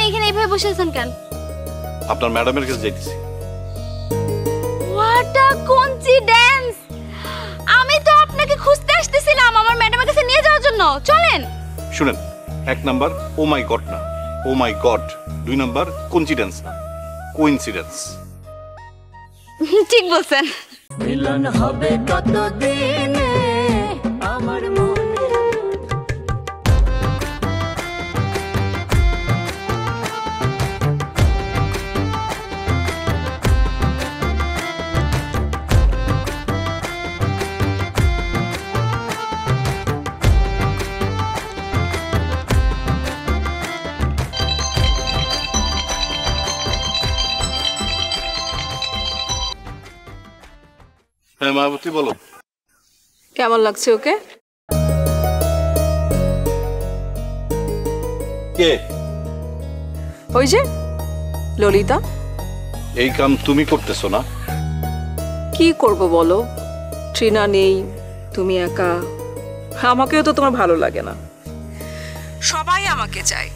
এখানে এইভাবে বসে আছেন কেন? আপনার ম্যাডামের কাছে যাইতেছি। What a coincidence! আমি তো আপনাকে খুঁজতে আসতেছিলাম আমার ম্যাডামের কাছে নিয়ে যাওয়ার জন্য। চলেন। শুনেন, 1 নাম্বার ও মাই গড না, ও মাই গড। 2 নাম্বার কোইন্সিডেন্স না, কোইন্সিডেন্স। ঠিক বলছেন। মিলন হবে কতদিনে আমার মনে। হ্যাঁ মায়াবতী, বলো। কেমন লাগছে ওকে? কে? ওই যে ললিতা। এই কাম তুমি করতেছো না? কি করব বলো, ট্রিনা নেই, তুমি একা। আমাকেও তো তোমার ভালো লাগে না। সবাই আমাকে চায়,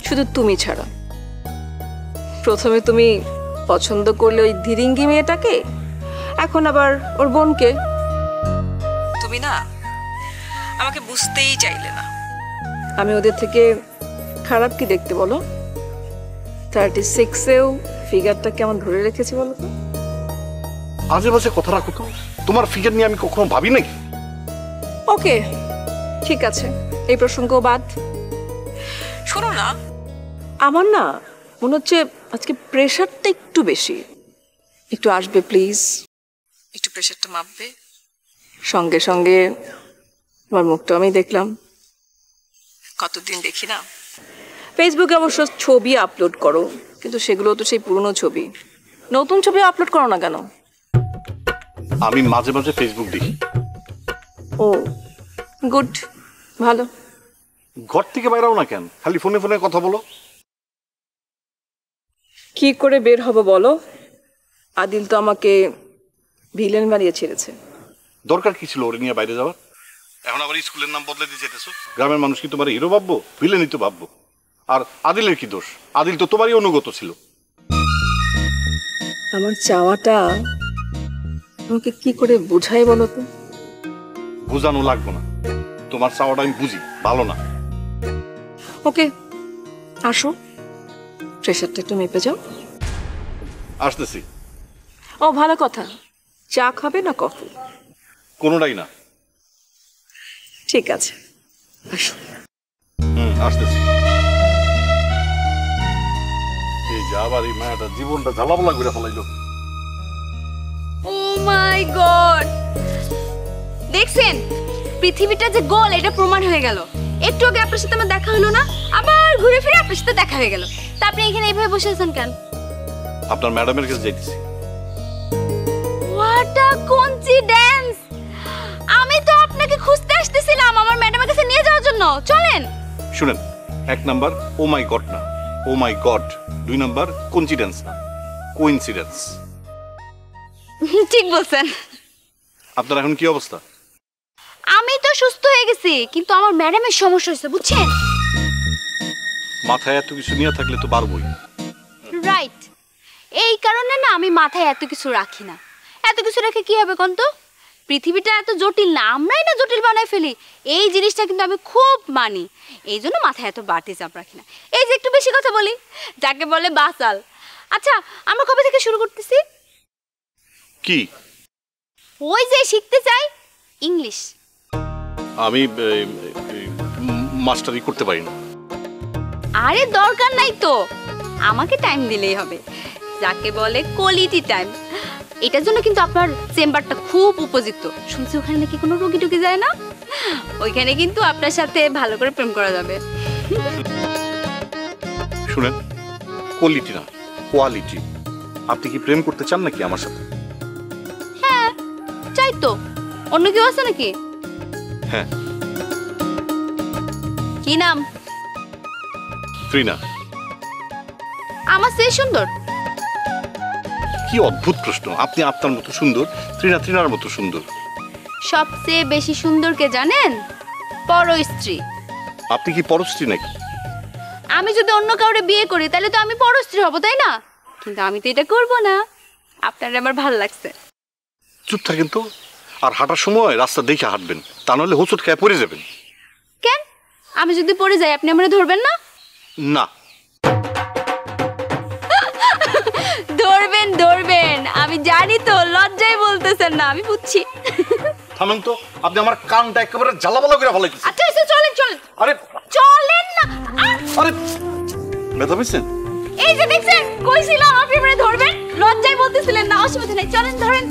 শুধু তুমি ছাড়া। প্রথমে তুমি পছন্দ করলে ওই ধিরিঙ্গি মেয়েটাকে, এখন আবার ওর বোনকে। তুমি না আমাকে বুঝতেই চাইলে না। আমি ওদের থেকে খারাপ কি দেখতে বলো? 36-এও ফিগারটা কেমন ধরে রেখেছি বলো তো? আজে বাজে কথা রাখো তো। তোমার ফিগার নিয়ে আমি কখনো ভাবি নাকি? ওকে ঠিক আছে, এই প্রসঙ্গ বাদ। শোনো না, আমার না মনে হচ্ছে আজকে প্রেশারটা একটু বেশি। একটু আসবে প্লিজ, একটু প্রেশারটা মাপবে। সঙ্গে সঙ্গে তোমার মুখটা আমি দেখলাম, কতদিন দেখি না। ফেসবুকে অবশ্য ছবি আপলোড করো, কিন্তু সেগুলো তো সেই পুরনো ছবি। নতুন ছবি আপলোড করো না কেন? আমি মাঝে মাঝে ফেসবুক দেখি। ও গুড, ভালো। ঘর থেকে বাইরেও না কেন, খালি ফোনে ফোনে কথা বলো। কি করে বের হবো বলো? আদিল তো আমাকে ভিলেন বানিয়ে ছেড়েছে। দরকার কি ছিল ওরে নিয়ে বাইরে যাওয়ার? এখন আবার স্কুলের নাম বদলে দিয়ে যেতেছো। গ্রামের মানুষ কি তোমার হিরো ভাববো, ভিলেনই তো ভাববো। আর আদিলের কি দোষ? আদিল তো তোমারই অনুগত ছিল। আমার চাওয়াটা আমাকে কি করে বুঝাই বলো তো? বুঝানো লাগবো না, তোমার চাওয়াটা আমি বুঝি, ভালো না। ওকে আসো, প্রেশারটা একটু মেপে যাও। আসতেছি। ও ভালো কথা, চা খাবে না কফি? কোনোটাই না। ঠিক আছে আসো। আসতেছি। এই যে আবার এই মায়াটা জীবনটা ঝালাপালা করে ফেলাইলো। ও মাই গড! দেখছেন পৃথিবীটা যে গোল, এটা প্রমাণ হয়ে গেল। একটু আগে আপনার সাথে আমার দেখা হলো না, আবার ঘুরে ফিরে আপনার সাথে দেখা হয়ে গেল। তা আপনি এখানে এইভাবে বসে আছেন কেন? আপনার ম্যাডামের কাছে যাইতেছি। What a coincidence! আমি তো আপনাকে খুঁজতে আসতেছিলাম আমার ম্যাডামের কাছে নিয়ে যাওয়ার জন্য। চলেন। শুনেন, 1 নাম্বার ও মাই গড না, ও মাই গড। 2 নাম্বার কোইন্সিডেন্স না, কোইন্সিডেন্স। ঠিক বলছেন। আপনার এখন কি অবস্থা? আমি তো সুস্থ হয়ে গেছি, কিন্তু আমার ম্যাডামের সমস্যা হয়েছে, বুঝছেন? মাথায় এত কিছু নিয়ে থাকলে তো পারবই। রাইট, এই কারণে না আমি মাথায় এত কিছু রাখি না। এত কিছু রেখে কি হবে কোন তো? পৃথিবীটা এত জটিল না, আমরাই না জটিল বানায় ফেলি। এই জিনিসটা কিন্তু আমি খুব মানি, এই জন্য মাথায় এত বাড়তি চাপ রাখি না। এই যে একটু বেশি কথা বলি, যাকে বলে বাসাল। আচ্ছা, আমরা কবে থেকে শুরু করতেছি? কি? ওই যে শিখতে চাই ইংলিশ। আমি মাস্টারি করতে পারি না। আরে দরকার নাই তো, আমাকে টাইম দিলেই হবে, যাকে বলে কোয়ালিটি টাইম। এটার জন্য কিন্তু আপনার চেম্বারটা খুব উপযুক্ত। শুনছি ওখানে নাকি কোনো রোগী ঢুকে যায় না, ওইখানে কিন্তু আপনার সাথে ভালো করে প্রেম করা যাবে। শুনেন, কোয়ালিটি না কোয়ালিটি। আপনি কি প্রেম করতে চান নাকি আমার সাথে? হ্যাঁ চাই তো। অন্য কেউ আছে নাকি? হ্যাঁ। কি নাম? ট্রিনা। আমার চেয়ে সুন্দর? কি অদ্ভুত প্রশ্ন! আপনি আপনার মতো সুন্দর, ট্রিনা ট্রিনার মতো সুন্দর। সবচেয়ে বেশি সুন্দর কে জানেন? পর স্ত্রী। আপনি কি পরস্ত্রী নাকি? আমি যদি অন্য কাউরে বিয়ে করি তাহলে তো আমি পরস্ত্রী হব, তাই না? কিন্তু আমি তো এটা করব না। আপনার আমার ভালো লাগছে। চুপ থাকেন তো, আর হাঁটার সময় রাস্তা দেখে হাঁটবেন, তা নাহলে হোঁচট খেয়ে পড়ে যাবেন। কেন? আমি যদি পড়ে যাই আপনি আমারে ধরবেন না? না, ধরবেন ধরবেন, আমি জানি তো, লজ্জায় বলতেছেন না, আমি বুঝছি। থামেন তো, আপনি আমার কানটা একেবারে জ্বালাবালা করে ফেলাইতেছেন। আচ্ছা আচ্ছা, চলেন চলেন। আরে চলেন না। আরে ব্যথা পেয়েছেন? এই যে দেখছেন, কইছিলাম আপনি আমারে ধরবেন, লজ্জায় বলতেছিলেন না। অসুবিধা নেই, চলেন ধরেন।